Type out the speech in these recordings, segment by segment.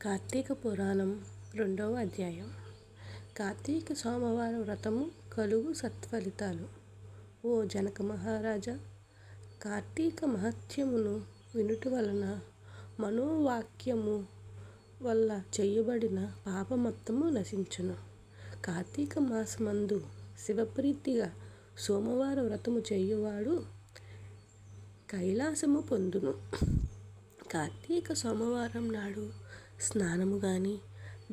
కార్తీక పురాణం 2వ అధ్యాయం. కార్తీక సోమవారం వ్రతము కలుగు సత్ఫలితాలు. ఓ జనక మహారాజా, కార్తీక మహత్యమును వినుట వలన మనోవాక్యము వల్ల చేయబడిన పాపమొత్తము నశించును. కార్తీక మాసమందు శివప్రీతిగా సోమవార వ్రతము చేయువాడు కైలాసము పొందును. కార్తీక సోమవారం నాడు స్నానము కానీ,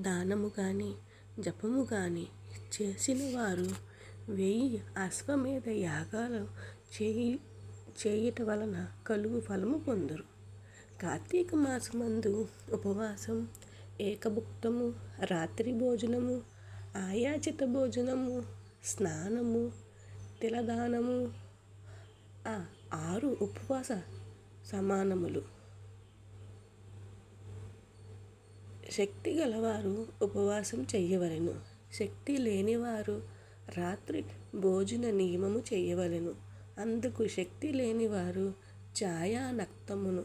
దానము కానీ, జపము కానీ చేసిన వారు 1000 అశ్వమేధ యాగాలు చేయుట వలన కలుగు ఫలము పొందురు. కార్తీక మాసమందు ఉపవాసం, ఏకభుక్తము, రాత్రి భోజనము, ఆయాచిత భోజనము, స్నానము, తిలదానము 6 ఉపవాస సమానములు. శక్తి గలవారు ఉపవాసం చెయ్యవలెను. శక్తి లేనివారు రాత్రి భోజన నియమము చేయవలెను. అందుకు శక్తి లేనివారు ఛాయానక్తమును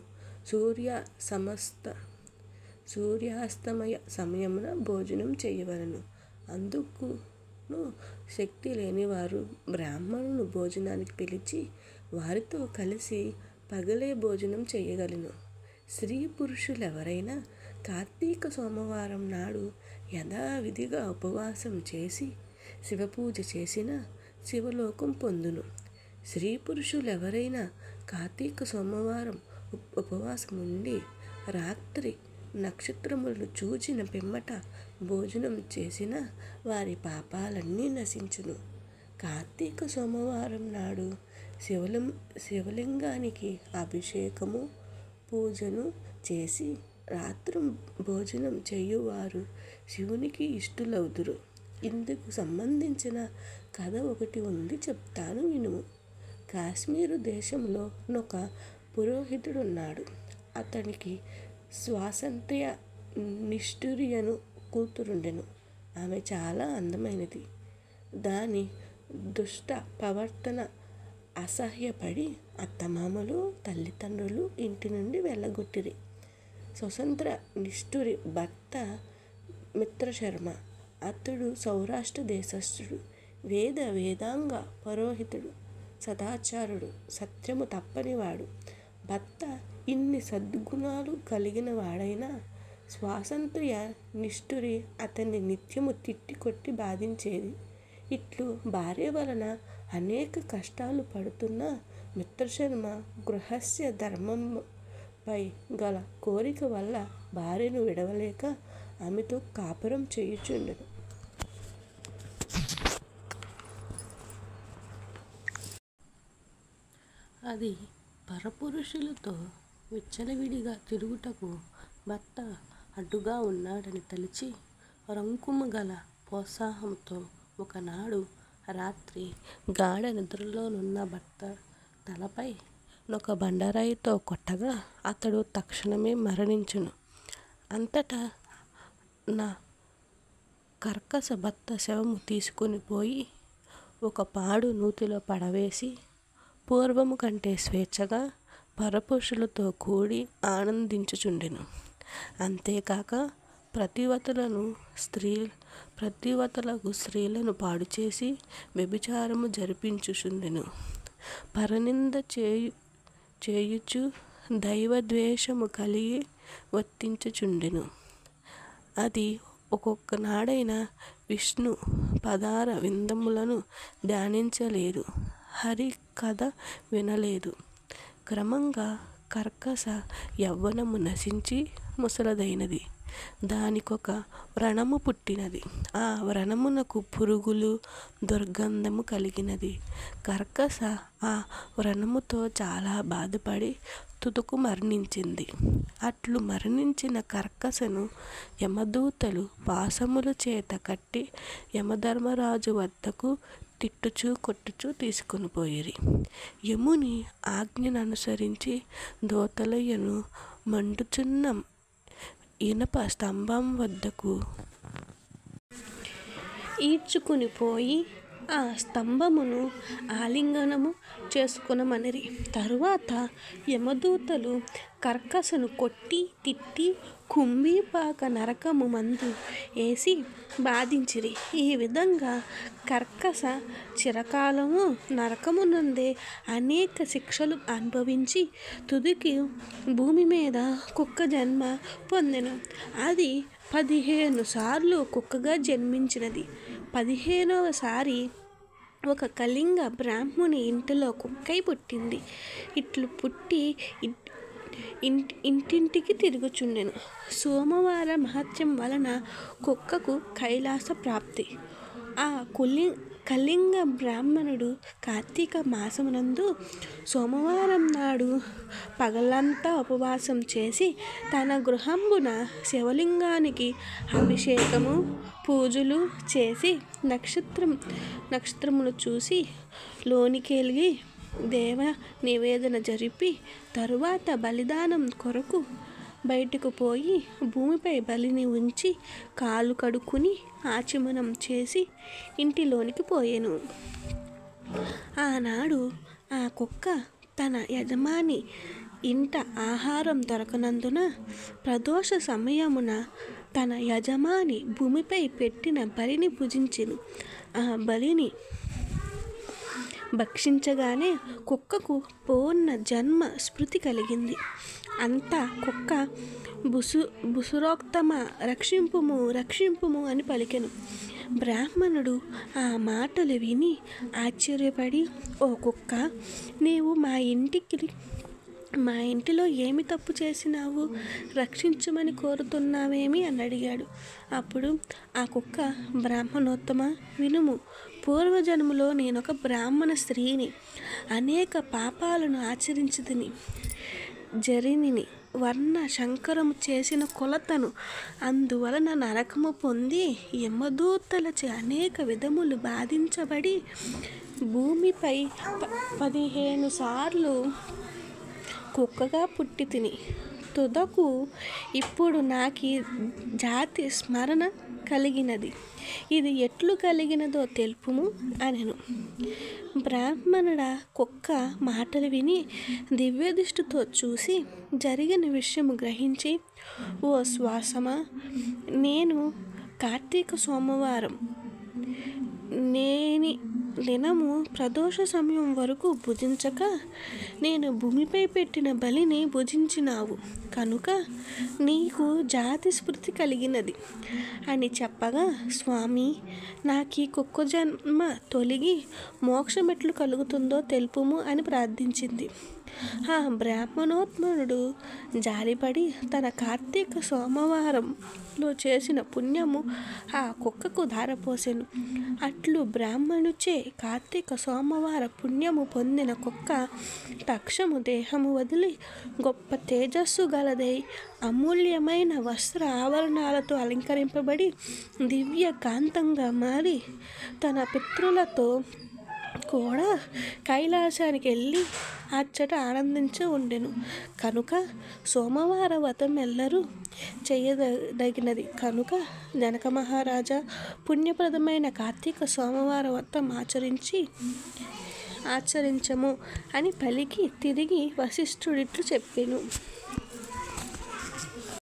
సూర్యాస్తమయ సమయమున భోజనం చేయవలెను. అందుకును శక్తి లేనివారు బ్రాహ్మణును భోజనానికి పిలిచి వారితో కలిసి పగలే భోజనం చేయగలను. స్త్రీ పురుషులెవరైనా కార్తీక సోమవారం నాడు యథావిధిగా ఉపవాసం చేసి శివపూజ చేసిన శివలోకం పొందును. స్త్రీ పురుషులెవరైనా కార్తీక సోమవారం ఉపవాసం ఉండి రాత్రి నక్షత్రములను చూచిన పిమ్మట భోజనం చేసిన వారి పాపాలన్నీ నశించును. కార్తీక సోమవారం నాడు శివలింగానికి అభిషేకము, పూజను చేసి రాత్రి భోజనం చేయువారు శివునికి ఇష్టులవుదురు. ఇందుకు సంబంధించిన కథ ఒకటి ఉంది, చెప్తాను వినుము. కాశ్మీరు దేశంలో ఒక పురోహితుడున్నాడు. అతనికి స్వాతంత్ర్య నిష్ఠురియను కూతురుండెను. ఆమె చాలా అందమైనది. దాని దుష్ట ప్రవర్తన అసహ్యపడి అత్తమామలు, తల్లిదండ్రులు ఇంటి నుండి వెళ్ళగొట్టిరి. స్వతంత్ర నిష్ఠురి భర్త మిత్రశర్మ. అతడు సౌరాష్ట్ర దేశస్థుడు. వేదాంగ పురోహితుడు, సదాచారుడు, సత్యము తప్పనివాడు. భర్త ఇన్ని సద్గుణాలు కలిగిన వాడైనా స్వాతంత్ర్య నిష్ఠురి అతన్ని నిత్యము తిట్టి కొట్టి బాధించేది. ఇట్లు భార్య వలన అనేక కష్టాలు పడుతున్న మిత్రశర్మ గృహస్థ ధర్మంపై గల కోరిక వల్ల భార్యను విడవలేక ఆమెతో కాపురం చేయుచుండెను. అది పరపురుషులతో విచ్చలవిడిగా తిరుగుటకు భర్త అడ్డుగా ఉన్నాడని తలిచి రంకుము గల ప్రోత్సాహంతో ఒకనాడు రాత్రి గాఢ నిద్రలోనున్న భర్త తలపై ఒక బండరాయితో కొట్టగా అతడు తక్షణమే మరణించును. అంతటా నా కర్కశ భర్త శవము తీసుకుని పోయి ఒక పాడు నూతిలో పడవేసి పూర్వము కంటే స్వేచ్ఛగా పరపురుషులతో కూడి ఆనందించుచుండెను. అంతేకాక ప్రతివతలకు స్త్రీలను పాడుచేసి వ్యభిచారము జరిపించుచుండెను. పరనింద చేయుచు దైవద్వేషము కలిగి వర్తించుచుండెను. అది ఒక్కొక్కనాడైన విష్ణు పదార విందములను ధ్యానించలేదు, హరి కథ వినలేదు. క్రమంగా కర్కశ యవ్వనము నశించి ముసలదైనది. దానికొక వ్రణము పుట్టినది. ఆ వ్రణమునకు పురుగులు, దుర్గంధము కలిగినది. కర్కశ ఆ వ్రణముతో చాలా బాధపడి తుదకు మరణించింది. అట్లు మరణించిన కర్కశను యమదూతలు పాశముల చేత కట్టి యమధర్మరాజు వద్దకు తిట్టుచూ కొట్టుచూ తీసుకొని పోయిరి. యముని ఆజ్ఞననుసరించి దూతలయ్యను మండుచున్న ఇనప స్తంభం వద్దకు ఈడ్చుకుని పోయి ఆ స్తంభమును ఆలింగనము చేసుకునమనిరి. తరువాత యమదూతలు కర్కసను కొట్టి తిట్టి కుంభీపాక నరకము మందు వేసి బాధించిరి. ఈ విధంగా కర్కస చిరకాలము నరకమునందే అనేక శిక్షలు అనుభవించి తుదికి భూమి మీద కుక్క జన్మ పొందెను. అది 15 సార్లు కుక్కగా జన్మించినది. 15వ సారి ఒక కళింగ బ్రాహ్మణి ఇంటిలో కుక్కై పుట్టింది. ఇట్లు పుట్టి ఇంటింటికి తిరుగుచుండెను. సోమవార మహత్యం వలన కుక్కకు కైలాస ప్రాప్తి. ఆ కళింగ బ్రాహ్మణుడు కార్తీక మాసమునందు సోమవారం నాడు పగలంతా ఉపవాసం చేసి తన గృహంబున శివలింగానికి అభిషేకము పూజలు చేసి నక్షత్రములు చూసి లోనికెళ్ళి దేవ నివేదన జరిపి తరువాత బలిదానం కొరకు బయటకు పోయి భూమిపై బలిని ఉంచి కాలు కడుక్కుని ఆచమనం చేసి ఇంటిలోనికి పోయెను. ఆనాడు ఆ కుక్క తన యజమాని ఇంట ఆహారం దొరకనందున ప్రదోష సమయమున తన యజమాని భూమిపై పెట్టిన బలిని భుజించెను. ఆ బలిని భక్షించగానే కుక్కకు పూర్ణ జన్మ స్మృతి కలిగింది. అంతా కుక్క బుసురోక్తమా రక్షింపుము రక్షింపుము అని పలికెను. బ్రాహ్మణుడు ఆ మాటలు విని ఆశ్చర్యపడి, ఓ కుక్క, నీవు మా ఇంటిలో ఏమి తప్పు చేసినావు? రక్షించమని కోరుతున్నావేమి అని అడిగాడు. అప్పుడు ఆ కుక్క, బ్రాహ్మణోత్తమ, వినుము. పూర్వజన్మలో నేనొక బ్రాహ్మణ స్త్రీని. అనేక పాపాలను ఆచరించితిని. జరినిని వర్ణ శంకరము చేసిన కొలతను. అందువలన నరకము పొంది యమదూతలచే అనేక విధములు బాధించబడి భూమిపై 15 సార్లు కుక్కగా పుట్టి తిని తుదకు ఇప్పుడు నాకీ జాతి స్మరణ కలిగినది. ఇది ఎట్లు కలిగినదో తెలుపుము అనెను. బ్రాహ్మణుడ కుక్క మాటలు విని దివ్యదృష్టితో చూసి జరిగిన విషయము గ్రహించి, ఓ శ్వాసమా, నేను కార్తీక సోమవారం నేని దినము ప్రదోష సమయం వరకు భుజించక నేను భూమిపై పెట్టిన బలిని భుజించినావు కనుక నీకు జాతి స్మృతి కలిగినది అని చెప్పగా, స్వామి, నాకు ఈ కుక్క జన్మ తొలగి మోక్షం ఎట్లు కలుగుతుందో తెలుపుము అని ప్రార్థించింది. ఆ బ్రాహ్మణోత్మనుడు జారిపడి తన కార్తీక సోమవారంలో చేసిన పుణ్యము ఆ కుక్కకు ధారపోసెను. అట్లు బ్రాహ్మణుచే కార్తీక సోమవార పుణ్యము పొందిన కుక్క తక్షము దేహము వదిలి గొప్ప తేజస్సు గలదై అమూల్యమైన వస్త్ర ఆవరణాలతో అలంకరింపబడి దివ్య కాంతంగా మారి తన పితృలతో కూడా కైలాసానికి వెళ్ళి అచ్చట ఆనందించి ఉండెను. కనుక సోమవార వ్రతం ఎల్లరూ చేయదగినది. కనుక జనక మహారాజా, పుణ్యప్రదమైన కార్తీక సోమవార వ్రతం ఆచరించము అని పలికి తిరిగి వశిష్ఠుడిట్లు చెప్పెను.